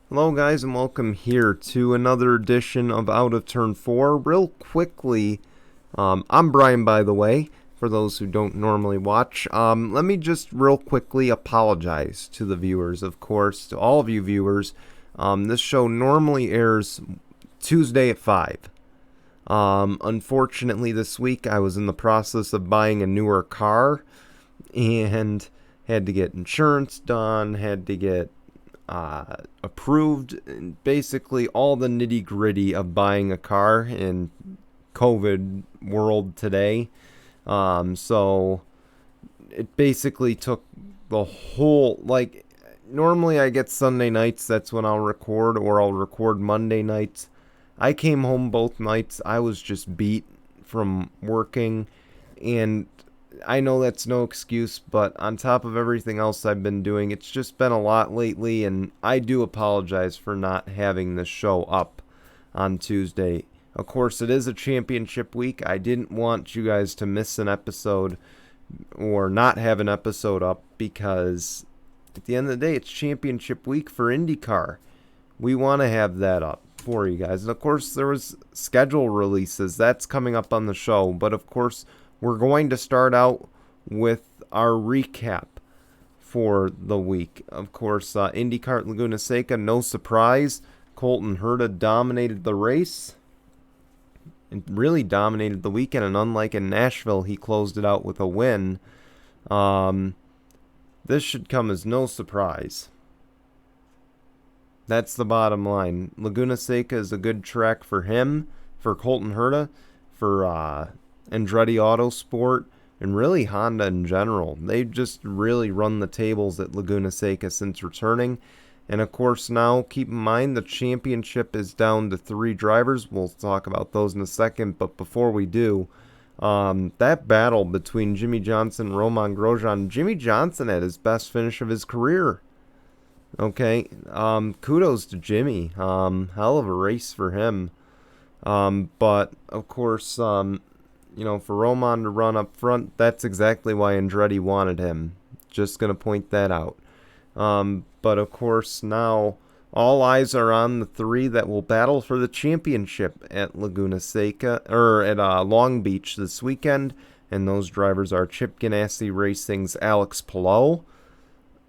Hello guys and welcome here to another edition of Out of Turn 4. Real quickly, I'm Brian by the way, for those who don't normally watch. Let me just real quickly apologize to the viewers, of course, to all of you viewers. This show normally airs Tuesday at 5. Unfortunately this week I was in the process of buying a newer car and had to get insurance done, had to get approved, basically all the nitty gritty of buying a car in COVID world today. So it basically took the whole, normally I get Sunday nights, that's when I'll record, or I'll record Monday nights. I came home both nights. I was just beat from working, and I know that's no excuse, but on top of everything else I've been doing, it's just been a lot lately, and I do apologize for not having this show up on Tuesday. Of course, it is a championship week. I didn't want you guys to miss an episode or not have an episode up because at the end of the day, it's championship week for IndyCar. We want to have that up for you guys. And of course, there was schedule releases. That's coming up on the show, but of course, we're going to start out with our recap for the week. Of course, IndyCar at Laguna Seca, no surprise. Colton Herta dominated the race and really dominated the weekend. And unlike in Nashville, he closed it out with a win. This should come as no surprise. That's the bottom line. Laguna Seca is a good track for him, for Colton Herta, for Andretti Autosport, and really Honda in general. They've just really run the tables at Laguna Seca since returning. And of course now, keep in mind, the championship is down to 3 drivers. We'll talk about those in a second, but before we do, that battle between Jimmie Johnson and Romain Grosjean, Jimmie Johnson had his best finish of his career. Okay, kudos to Jimmie. Hell of a race for him. But of course, for Romain to run up front, that's exactly why Andretti wanted him. Just going to point that out. But of course, now all eyes are on the 3 that will battle for the championship at Laguna Seca, or at Long Beach this weekend. And those drivers are Chip Ganassi Racing's Alex Palou,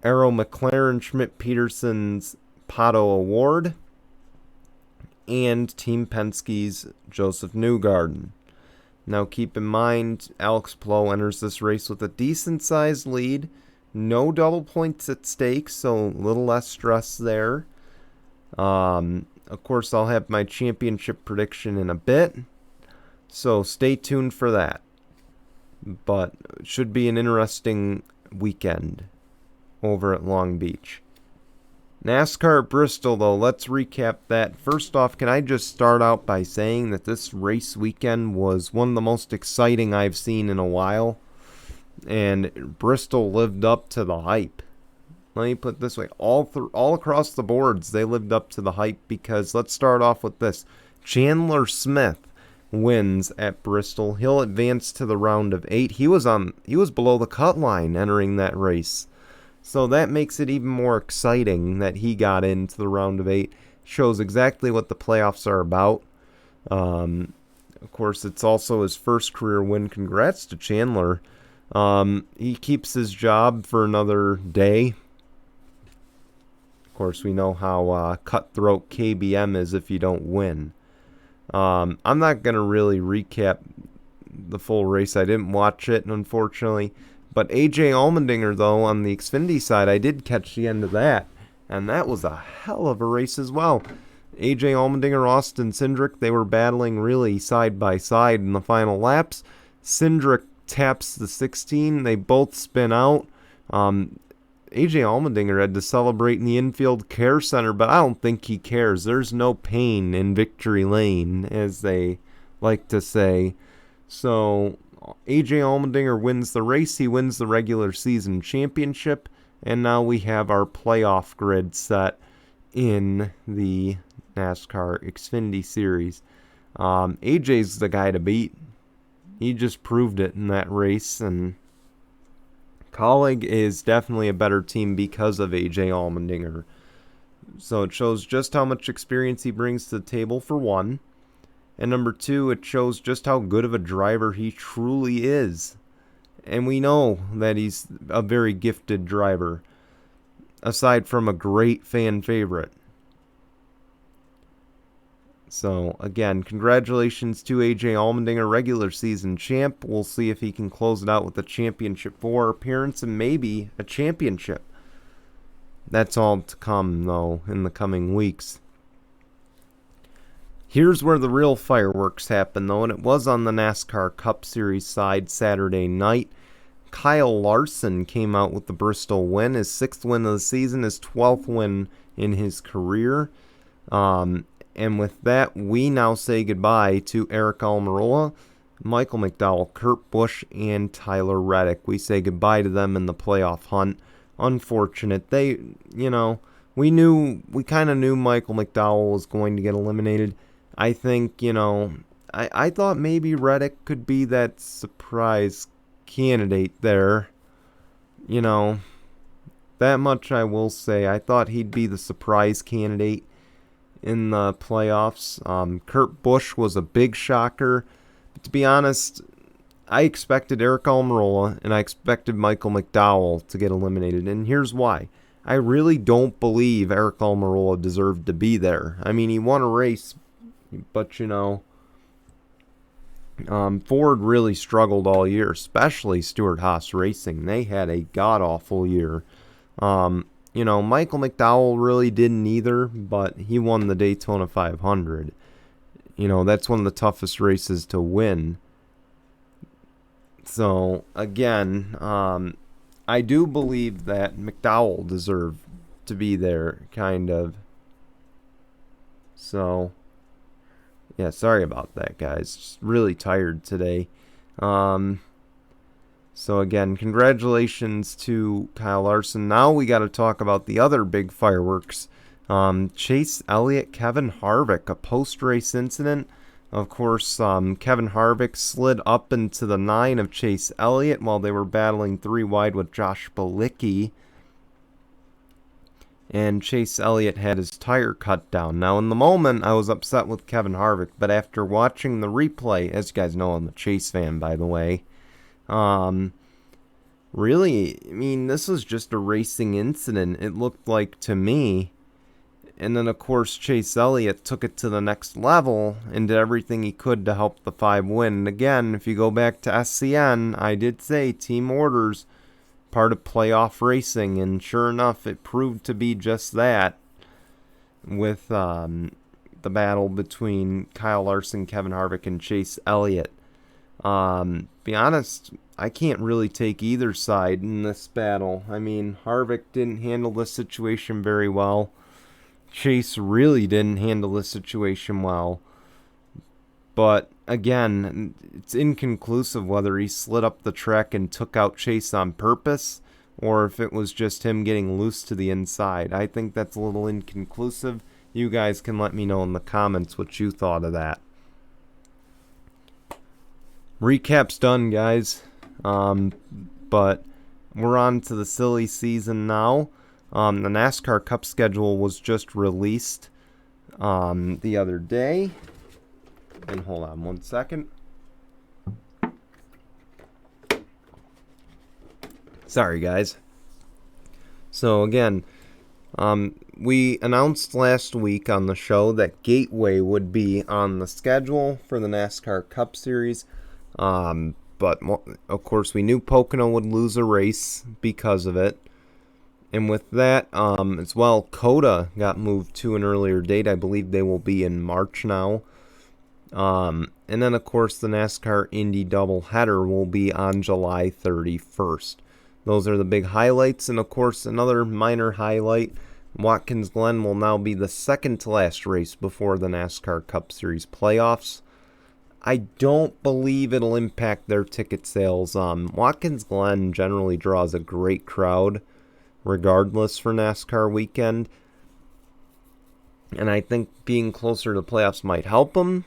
Arrow McLaren Schmidt Peterson's Pato Award, and Team Penske's Joseph Newgarden. Now keep in mind, Alex Palou enters this race with a decent-sized lead. No double points at stake, so a little less stress there. Of course, I'll have my championship prediction in a bit, so stay tuned for that. But it should be an interesting weekend over at Long Beach. NASCAR at Bristol, though, let's recap that. First off, can I just start out by saying that this race weekend was one of the most exciting I've seen in a while, and Bristol lived up to the hype. Let me put it this way, all across the boards, they lived up to the hype, because let's start off with this. Chandler Smith wins at Bristol. He'll advance to the round of 8. He was below the cut line entering that race. So that makes it even more exciting that he got into the round of 8. Shows exactly what the playoffs are about. Of course, it's also his first career win. Congrats to Chandler. He keeps his job for another day. Of course, we know how cutthroat KBM is if you don't win. I'm not going to really recap the full race. I didn't watch it, unfortunately. But AJ Allmendinger, though, on the Xfinity side, I did catch the end of that. And that was a hell of a race as well. AJ Allmendinger, Austin Cindric, they were battling really side by side in the final laps. Cindric taps the 16. They both spin out. AJ Allmendinger had to celebrate in the infield care center, but I don't think he cares. There's no pain in victory lane, as they like to say. So AJ Allmendinger wins the race. He wins the regular season championship. And now we have our playoff grid set in the NASCAR Xfinity Series. AJ's the guy to beat. He just proved it in that race. And Colleague is definitely a better team because of AJ Allmendinger. So it shows just how much experience he brings to the table, for one. And number two, it shows just how good of a driver he truly is. And we know that he's a very gifted driver, aside from a great fan favorite. So, again, congratulations to AJ Allmendinger, regular season champ. We'll see if he can close it out with a championship 4 appearance and maybe a championship. That's all to come, though, in the coming weeks. Here's where the real fireworks happen, though, and it was on the NASCAR Cup Series side Saturday night. Kyle Larson came out with the Bristol win, his 6th win of the season, his 12th win in his career. And with that, we now say goodbye to Eric Almirola, Michael McDowell, Kurt Busch, and Tyler Reddick. We say goodbye to them in the playoff hunt. Unfortunate. We kind of knew Michael McDowell was going to get eliminated. I think, I thought maybe Reddick could be that surprise candidate there. That much I will say. I thought he'd be the surprise candidate in the playoffs. Kurt Busch was a big shocker. But to be honest, I expected Eric Almirola and I expected Michael McDowell to get eliminated. And here's why. I really don't believe Eric Almirola deserved to be there. I mean, he won a race, but Ford really struggled all year, especially Stewart-Haas Racing. They had a god-awful year. Michael McDowell really didn't either, but he won the Daytona 500. That's one of the toughest races to win. So, again, I do believe that McDowell deserved to be there, kind of. So, yeah, sorry about that, guys. Just really tired today. So again, congratulations to Kyle Larson. Now we got to talk about the other big fireworks. Chase Elliott, Kevin Harvick, a post-race incident. Of course, Kevin Harvick slid up into the 9 of Chase Elliott while they were battling 3 wide with Josh Bilicki. And Chase Elliott had his tire cut down. Now, in the moment, I was upset with Kevin Harvick, but after watching the replay, as you guys know, I'm a Chase fan, by the way, really, I mean, this was just a racing incident, it looked like to me. And then, of course, Chase Elliott took it to the next level and did everything he could to help the 5 win. And again, if you go back to SCN, I did say team orders, part of playoff racing, and sure enough, it proved to be just that with the battle between Kyle Larson, Kevin Harvick, and Chase Elliott. Be honest, I can't really take either side in this battle. I mean, Harvick didn't handle the situation very well. Chase really didn't handle the situation well. But again, it's inconclusive whether he slid up the track and took out Chase on purpose or if it was just him getting loose to the inside. I think that's a little inconclusive. You guys can let me know in the comments what you thought of that. Recap's done, guys. But we're on to the silly season now. The NASCAR Cup Schedule was just released the other day. And hold on one second. Sorry, guys. So again, we announced last week on the show that Gateway would be on the schedule for the NASCAR Cup Series. But of course, we knew Pocono would lose a race because of it. And with that, as well, COTA got moved to an earlier date. I believe they will be in March now. And then, of course, the NASCAR Indy doubleheader will be on July 31st. Those are the big highlights. And, of course, another minor highlight, Watkins Glen will now be the second to last race before the NASCAR Cup Series playoffs. I don't believe it'll impact their ticket sales. Watkins Glen generally draws a great crowd, regardless, for NASCAR weekend. And I think being closer to the playoffs might help them.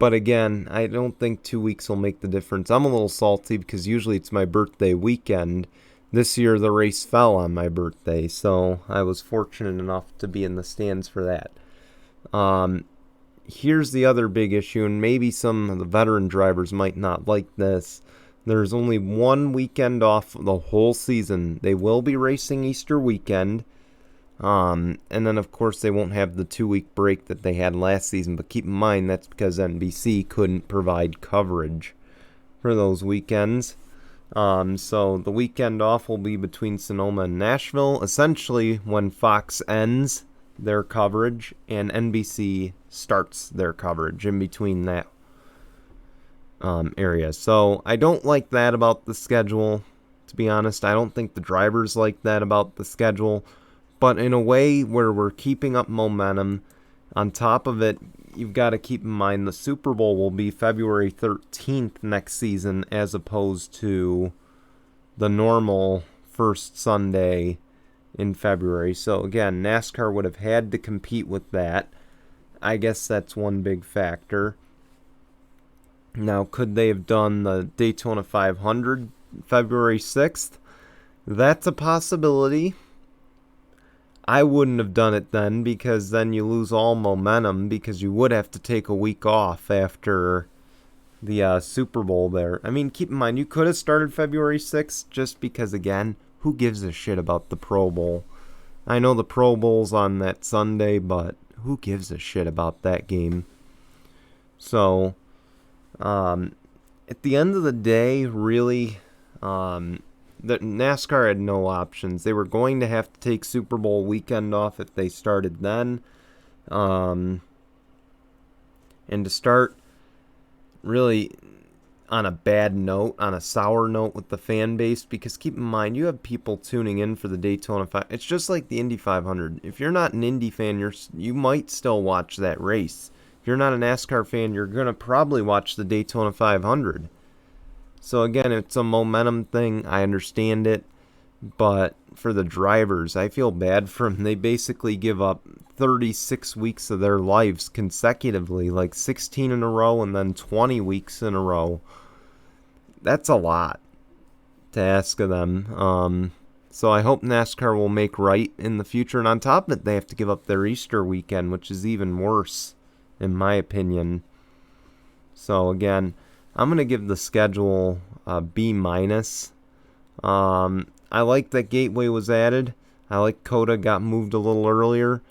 But again, I don't think 2 weeks will make the difference. I'm a little salty because usually it's my birthday weekend. This year the race fell on my birthday, so I was fortunate enough to be in the stands for that. Here's the other big issue, and maybe some of the veteran drivers might not like this. There's only one weekend off the whole season. They will be racing Easter weekend. And then, of course, they won't have the 2-week break that they had last season. But keep in mind, that's because NBC couldn't provide coverage for those weekends. So the weekend off will be between Sonoma and Nashville, essentially when Fox ends their coverage and NBC starts their coverage in between that area. So I don't like that about the schedule, to be honest. I don't think the drivers like that about the schedule. But in a way where we're keeping up momentum, on top of it, you've got to keep in mind the Super Bowl will be February 13th next season as opposed to the normal first Sunday in February. So again, NASCAR would have had to compete with that. I guess that's one big factor. Now, could they have done the Daytona 500 February 6th? That's a possibility. I wouldn't have done it then because then you lose all momentum because you would have to take a week off after the Super Bowl there. I mean, keep in mind, you could have started February 6th just because, again, who gives a shit about the Pro Bowl? I know the Pro Bowl's on that Sunday, but who gives a shit about that game? So, at the end of the day, really, the NASCAR had no options. They were going to have to take Super Bowl weekend off if they started then. And to start really on a bad note, on a sour note with the fan base, because keep in mind, you have people tuning in for the Daytona 500. It's just like the Indy 500. If you're not an Indy fan, you might still watch that race. If you're not a NASCAR fan, you're going to probably watch the Daytona 500. So again, it's a momentum thing. I understand it. But for the drivers, I feel bad for them. They basically give up 36 weeks of their lives consecutively, like 16 in a row and then 20 weeks in a row. That's a lot to ask of them. So I hope NASCAR will make right in the future. And on top of it, they have to give up their Easter weekend, which is even worse, in my opinion. So again, I'm going to give the schedule a B-. I like that Gateway was added. I like COTA got moved a little earlier.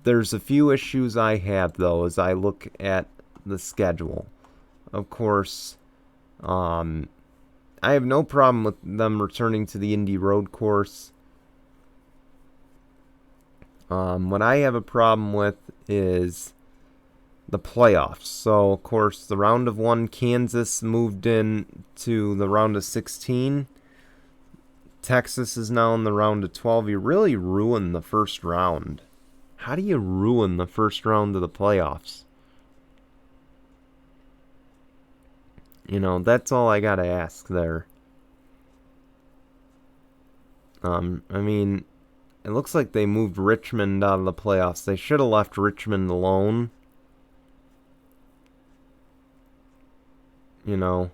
There's a few issues I have, though, as I look at the schedule. Of course, I have no problem with them returning to the Indy Road Course. What I have a problem with is the playoffs. So, of course, the round of 1, Kansas moved in to the round of 16. Texas is now in the round of 12. You really ruin the first round. How do you ruin the first round of the playoffs? You know, that's all I gotta ask there. I mean, it looks like they moved Richmond out of the playoffs. They should have left Richmond alone. You know,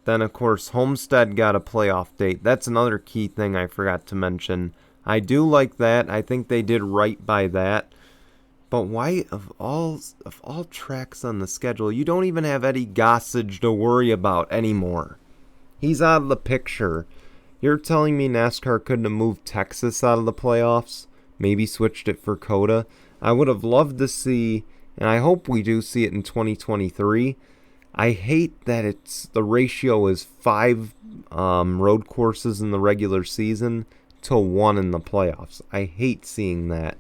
then of course Homestead got a playoff date. That's another key thing I forgot to mention. I do like that. I think they did right by that. But why, of all tracks on the schedule, you don't even have Eddie Gossage to worry about anymore. He's out of the picture. You're telling me NASCAR couldn't have moved Texas out of the playoffs? Maybe switched it for COTA? I would have loved to see, and I hope we do see it in 2023. I hate that the ratio is 5 road courses in the regular season to 1 in the playoffs. I hate seeing that.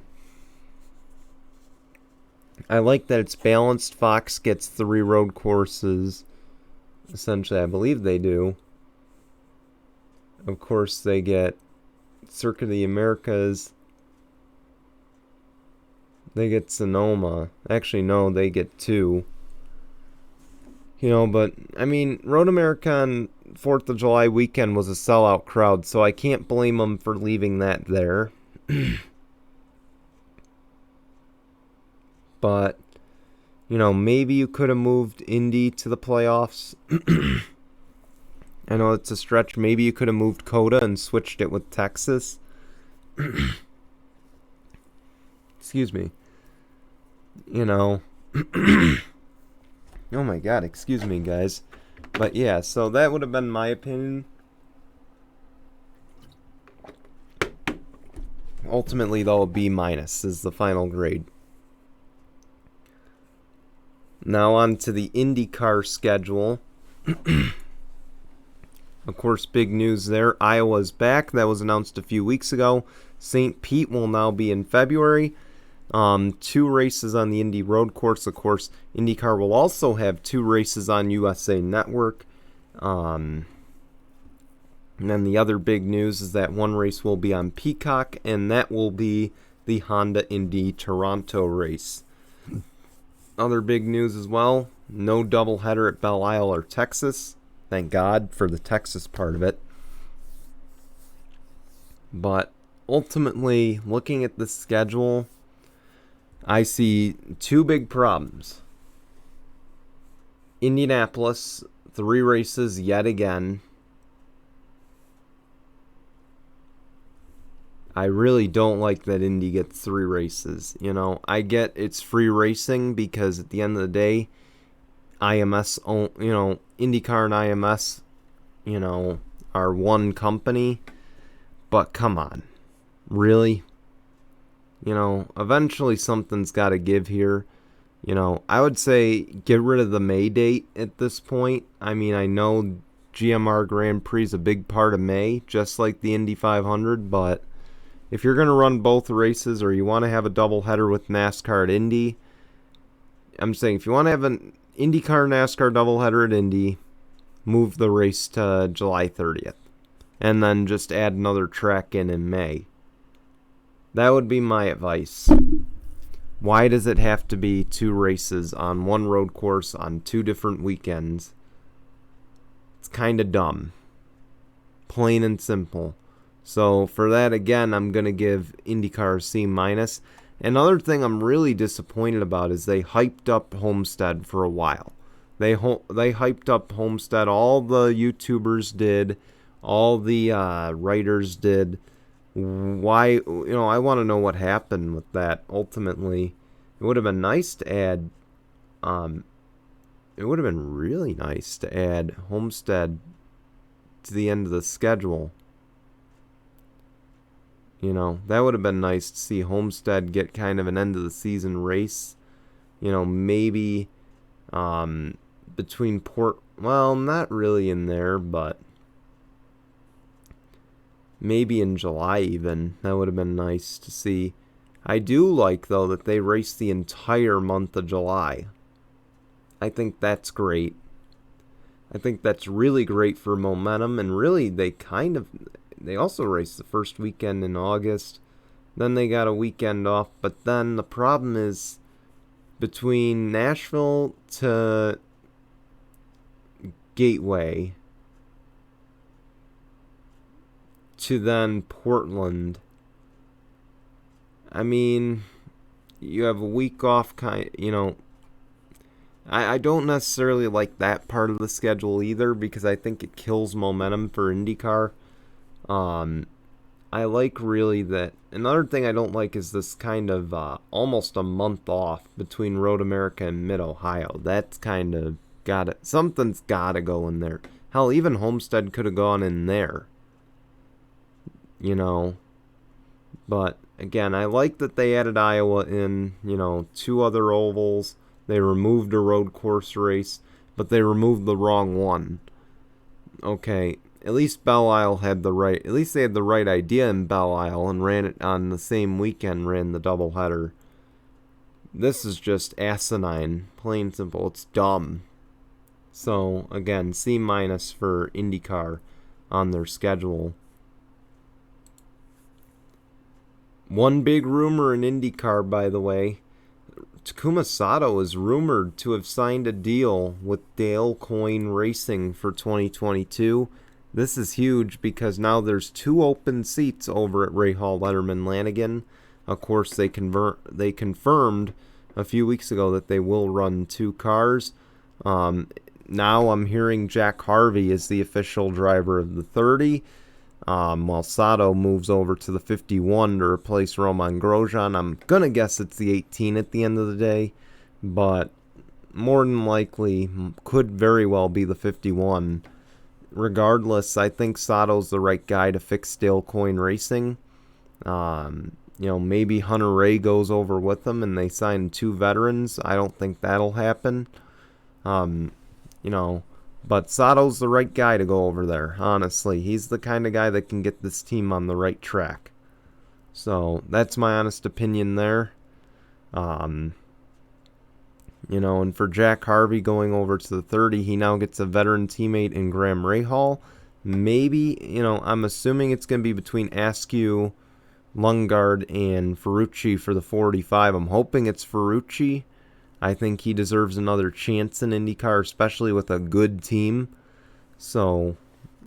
I like that it's balanced. Fox gets 3 road courses. Essentially, I believe they do. Of course, they get Circuit of the Americas. They get Sonoma. Actually, no, they get 2. You know, but, I mean, Road America on 4th of July weekend was a sellout crowd, so I can't blame them for leaving that there. But, you know, maybe you could have moved Indy to the playoffs. I know it's a stretch. Maybe you could have moved Coda and switched it with Texas. Excuse me. You know. Oh my god, excuse me, guys. But yeah, so that would have been my opinion. Ultimately, though, B- is the final grade. Now on to the IndyCar schedule. Of course, big news there. Iowa's back. That was announced a few weeks ago. St. Pete will now be in February. 2 races on the Indy road course. Of course, IndyCar will also have 2 races on USA Network. And then the other big news is that 1 race will be on Peacock, and that will be the Honda Indy Toronto race. Other big news as well, no doubleheader at Belle Isle or Texas. Thank God for the Texas part of it. But ultimately, looking at the schedule, I see 2 big problems. Indianapolis, 3 races yet again. I really don't like that Indy gets 3 races. You know, I get it's free racing because at the end of the day, IMS, you know, IndyCar and IMS, you know, are one company. But come on. Really? You know, eventually something's got to give here. You know, I would say get rid of the May date at this point. I mean, I know GMR Grand Prix is a big part of May, just like the Indy 500, but if you're going to run both races or you want to have a doubleheader with NASCAR at Indy, I'm saying if you want to have an IndyCar NASCAR doubleheader at Indy, move the race to July 30th. And then just add another track in May. That would be my advice. Why does it have to be 2 races on one road course on 2 different weekends? It's kind of dumb. Plain and simple. So for that, again, I'm going to give IndyCar a C-. Another thing I'm really disappointed about is they hyped up Homestead for a while. They hyped up Homestead. All the YouTubers did. All the writers did. Why? You know, I want to know what happened with that. Ultimately, it would have been nice to add. It would have been really nice to add Homestead to the end of the schedule. You know, that would have been nice to see Homestead get kind of an end of the season race. You know, maybe between well, not really in there, but maybe in July even. That would have been nice to see. I do like, though, that they race the entire month of July. I think that's great. I think that's really great for momentum, and really they also race the first weekend in August. Then they got a weekend off, but then the problem is between Nashville to Gateway to then Portland. I mean, you have a week off, you know. I don't necessarily like that part of the schedule either because I think it kills momentum for IndyCar. I like really that. Another thing I don't like is this kind of almost a month off between Road America and Mid-Ohio. That's kind of something's gotta go in there. Hell, even Homestead could have gone in there. You know. But again, I like that they added Iowa in, you know, 2 other ovals. They removed a road course race, but they removed the wrong one. Okay, at least Belle Isle had the right, at least they had the right idea in Belle Isle and ran it on the same weekend, ran the doubleheader. This is just asinine, plain simple. It's dumb. So, again, C- for IndyCar on their schedule. One big rumor in IndyCar, by the way. Takuma Sato is rumored to have signed a deal with Dale Coyne Racing for 2022. This is huge because now there's 2 open seats over at Rahal Letterman Lanigan. Of course, they confirmed a few weeks ago that they will run 2 cars. now I'm hearing Jack Harvey is the official driver of the 30. While Sato moves over to the 51 to replace Roman Grosjean. I'm going to guess it's the 18 at the end of the day, but more than likely could very well be the 51. Regardless, I think Sato's the right guy to fix Dalecoin Racing. Maybe Hunter Ray goes over with them and they sign 2 veterans. I don't think that'll happen. But Sato's the right guy to go over there, honestly. He's the kind of guy that can get this team on the right track. So, that's my honest opinion there. And for Jack Harvey going over to the 30, he now gets a veteran teammate in Graham Rahal. Maybe, I'm assuming it's going to be between Askew, Lundgaard, and Ferrucci for the 45. I'm hoping it's Ferrucci. I think he deserves another chance in IndyCar, especially with a good team. So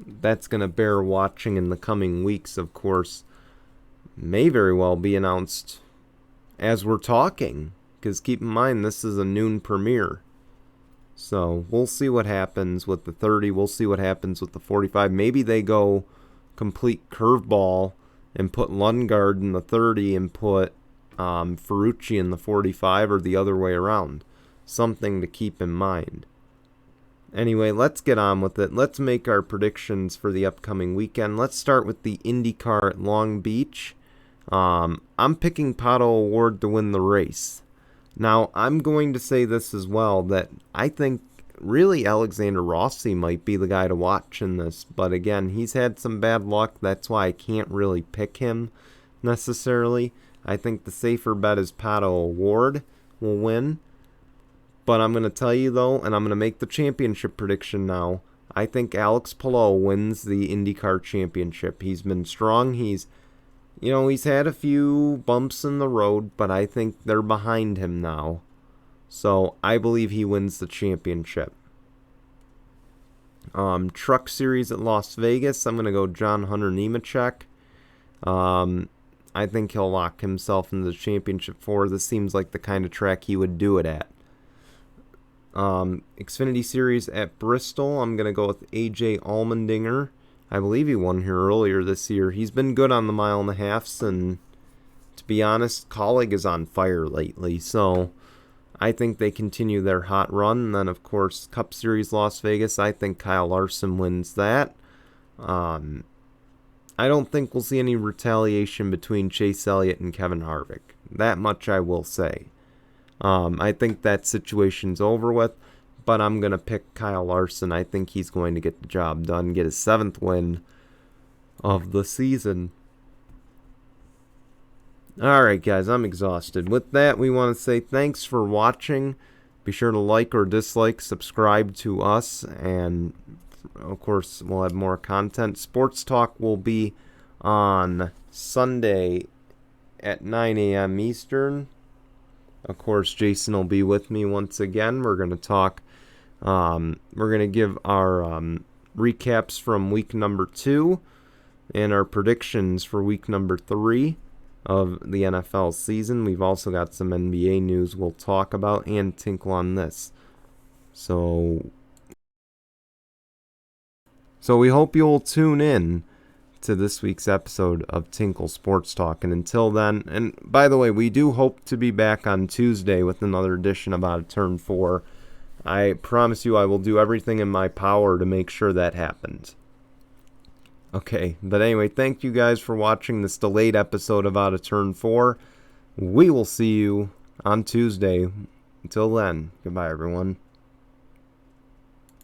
that's going to bear watching in the coming weeks, of course. May very well be announced as we're talking, because keep in mind, this is a noon premiere. So we'll see what happens with the 30. We'll see what happens with the 45. Maybe they go complete curveball and put Lundgaard in the 30 and put Ferrucci in the 45, or the other way around. Something to keep in mind. Anyway, let's get on with it. Let's make our predictions for the upcoming weekend. Let's start with the IndyCar at Long Beach. I'm picking Pato O'Ward to win the race. Now, I'm going to say this as well, that I think really Alexander Rossi might be the guy to watch in this. But again, he's had some bad luck. That's why I can't really pick him necessarily. I think the safer bet is Pato O'Ward will win. But I'm going to tell you, though, and I'm going to make the championship prediction now. I think Alex Palou wins the IndyCar championship. He's been strong. He's had a few bumps in the road, but I think they're behind him now. So I believe he wins the championship. Truck Series at Las Vegas, I'm going to go John Hunter Nemechek. I think he'll lock himself into the championship 4. This seems like the kind of track he would do it at. Xfinity Series at Bristol, I'm going to go with AJ Allmendinger. I believe he won here earlier this year. He's been good on the 1.5 miles, and to be honest, Colleague is on fire lately. So I think they continue their hot run. And then, of course, Cup Series Las Vegas, I think Kyle Larson wins that. I don't think we'll see any retaliation between Chase Elliott and Kevin Harvick. That much I will say. I think that situation's over with, but I'm going to pick Kyle Larson. I think he's going to get the job done, get his 7th win of the season. Alright guys, I'm exhausted. With that, we want to say thanks for watching. Be sure to like or dislike, subscribe to us, and of course, we'll have more content. Sports Talk will be on Sunday at 9 a.m. Eastern. Of course, Jason will be with me once again. We're going to talk. We're going to give our recaps from week number 2 and our predictions for week number 3 of the NFL season. We've also got some NBA news we'll talk about and Tinkle on this. So we hope you'll tune in to this week's episode of Tinkle Sports Talk. And until then, and by the way, we do hope to be back on Tuesday with another edition of Out of Turn 4. I promise you I will do everything in my power to make sure that happens. Okay, but anyway, thank you guys for watching this delayed episode of Out of Turn 4. We will see you on Tuesday. Until then, goodbye everyone.